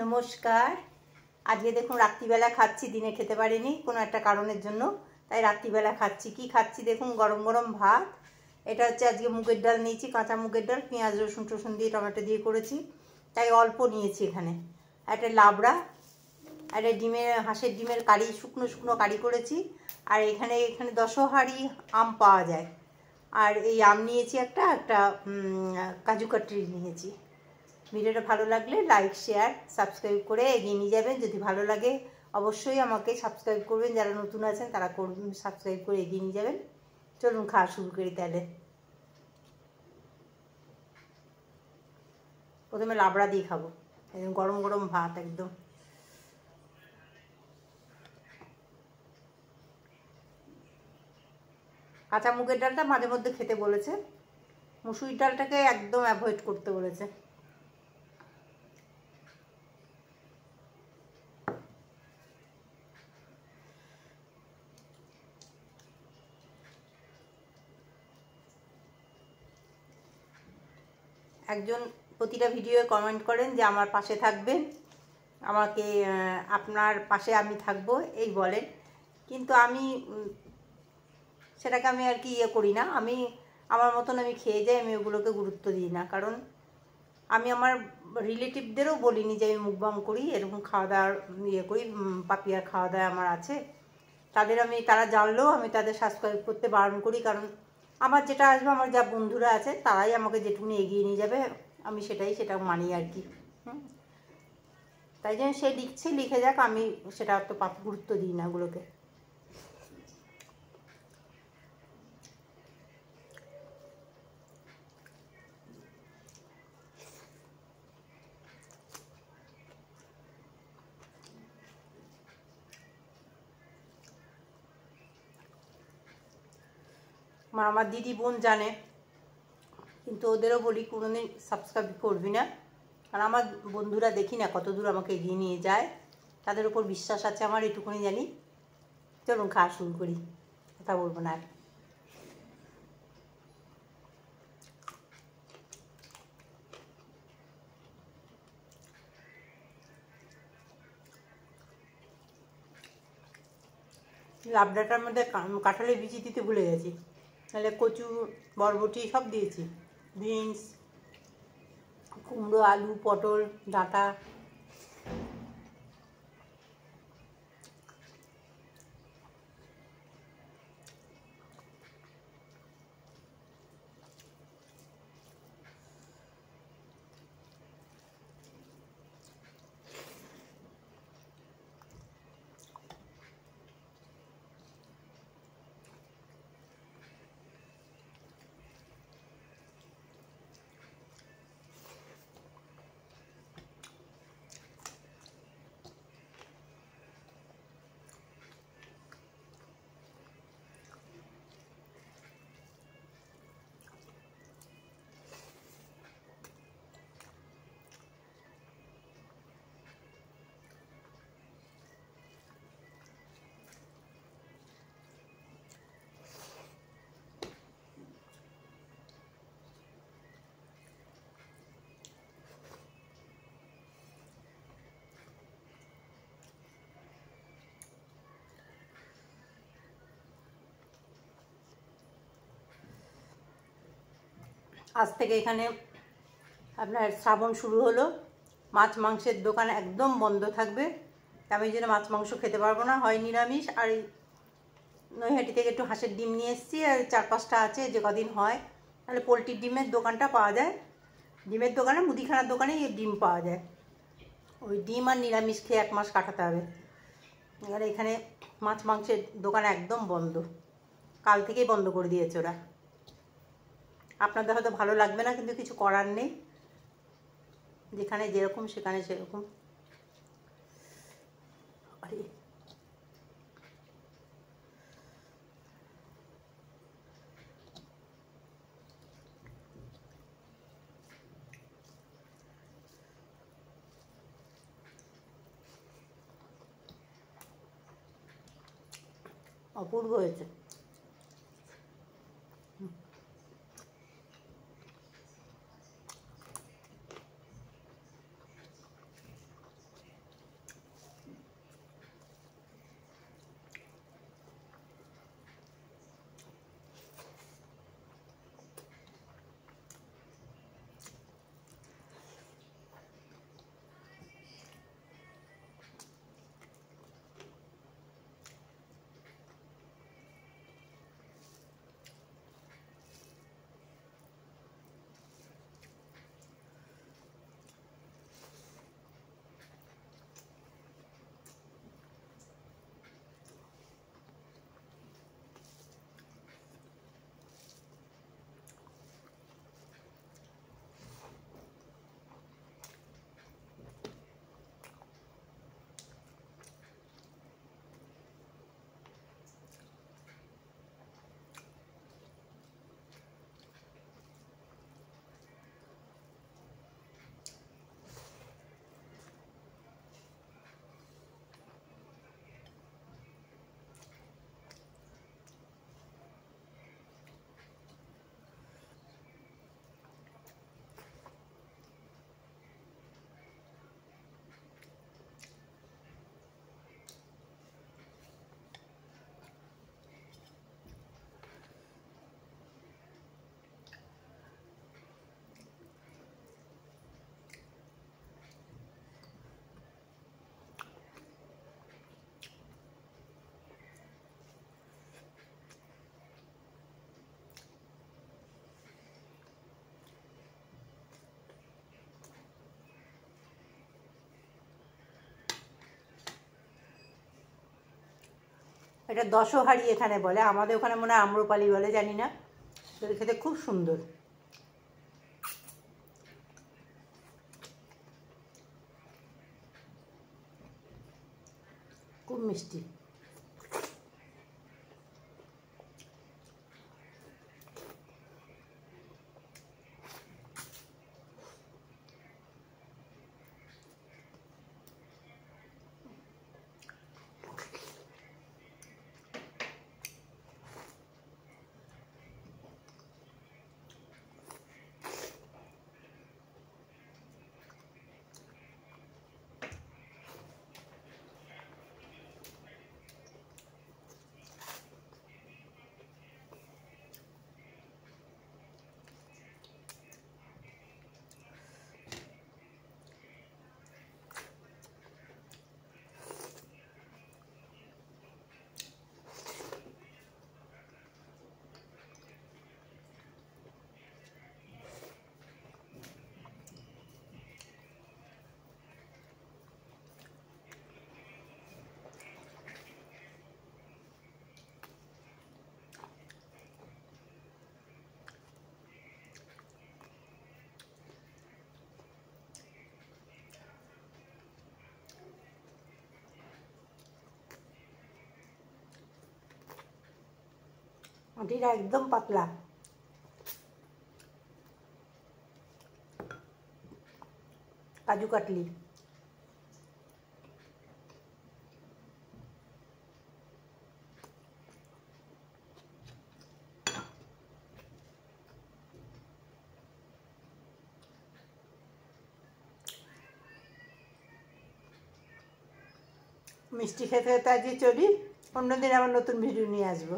নমস্কার। আজকে দেখুন রাত্রিবেলা খাচ্ছি, দিনে খেতে পারিনি কোনো একটা কারণের জন্য, তাই রাত্রিবেলা খাচ্ছি। কি খাচ্ছি দেখুন, গরম গরম ভাত। এটা হচ্ছে আজকে মুগের ডাল নিয়েছি, কাঁচা মুগের ডাল, পেঁয়াজ রসুন টসুন দিয়ে টমেটো দিয়ে করেছি, তাই অল্প নিয়েছি। এখানে একটা লাবড়া, একটা ডিমের হাঁসের ডিমের কারি, শুকনো শুকনো কারি করেছি। আর এখানে দশহারি আম পাওয়া যায়, আর এই আম নিয়েছি একটা কাজু কাটরি নিয়েছি। ভিডিওটা ভালো লাগলে লাইক শেয়ার সাবস্ক্রাইব করে এগিয়ে নিয়ে যাবেন। যদি ভালো লাগে অবশ্যই আমাকে সাবস্ক্রাইব করবেন, যারা নতুন আছেন তারা করবেন, সাবস্ক্রাইব করে এগিয়ে নিয়ে যাবেন। চলুন খাওয়া শুরু করি তাহলে। প্রথমে লাবড়া দিয়ে খাবো, একদম গরম গরম ভাত একদম। কাঁচা মুগের ডালটা মাঝে মধ্যে খেতে বলেছে, মুসুরির ডালটাকে একদম অ্যাভয়েড করতে বলেছে। একজন প্রতিটা ভিডিওয়ে কমেন্ট করেন যে আমার পাশে থাকবেন, আমাকে আপনার পাশে আমি থাকবো এই বলেন, কিন্তু আমি সেটাকে আমি আর কি করি না। আমি আমার মতন আমি খেয়ে যাই, আমি ওগুলোকে গুরুত্ব দিই না। কারণ আমি আমার রিলেটিভদেরও বলিনি যে আমি মুকবাম করি, এরকম খাওয়া দাওয়ার করি, পাপিয়ার খাওয়া দাওয়া আমার আছে। তারা জানলেও আমি তাদের সাবস্ক্রাইব করতে বারণ করি। কারণ আমার যেটা আসবে, আমার যা বন্ধুরা আছে তারাই আমাকে যেটুকুনি এগিয়ে নিয়ে যাবে, আমি সেটা মানি আর কি। তাই জন্য সে লিখে যাক, আমি সেটা অত গুরুত্ব দিই না ওগুলোকে। আমার দিদি বোন জানে, কিন্তু ওদেরও বলি কোনোদিন সাবস্ক্রাইব করবি না। কারণ আমার বন্ধুরা দেখি না কত দূর আমাকে এগিয়ে নিয়ে যায়, তাদের উপর বিশ্বাস আছে আমার, এটুকুনি জানি। চলুন খাওয়া শুরু করি, কথা বলবো না আর। লাবড়াটার মধ্যে কাঁঠালের বিচি দিতে ভুলে গেছি, তাহলে কচু বরবটি সব দিয়েছি, বিনস, কুমড়ো, আলু, পটল, ডাঁটা। আজ থেকে এখানে আপনার শ্রাবণ শুরু হলো, মাছ মাংসের দোকান একদম বন্ধ থাকবে। আমি এই জন্য মাছ মাংস খেতে পারবো না, হয় নিরামিষ। আর নৈহাটি থেকে একটু হাঁসের ডিম নিয়ে এসেছি, আর 4-5টা আছে যে কদিন হয়। তাহলে পোলট্রির ডিমের দোকানটা পাওয়া যায়, ডিমের দোকানে, মুদিখানার দোকানে এই ডিম পাওয়া যায়। ওই ডিম আর নিরামিষ খেয়ে 1 মাস কাটাতে হবে। এবারে এখানে মাছ মাংসের দোকান একদম বন্ধ, কাল থেকেই বন্ধ করে দিয়েছে ওরা। আপনাদের হয়তো ভালো লাগবে না, কিন্তু কিছু করার নেই, যেখানে যেরকম সেখানে সেরকম। আরে অপূর্ব হয়েছে। এটা দশহারি এখানে বলে, আমাদের ওখানে মনে হয় আম্রপালি বলে, জানি না। খেতে খুব সুন্দর। খুব মিষ্টি। আটিটা একদম পাতলা। কাজু কাটলি। মিষ্টি খেতে খেতে আজকে চলি, অন্যদিন আবার নতুন ভিডিও নিয়ে আসবো।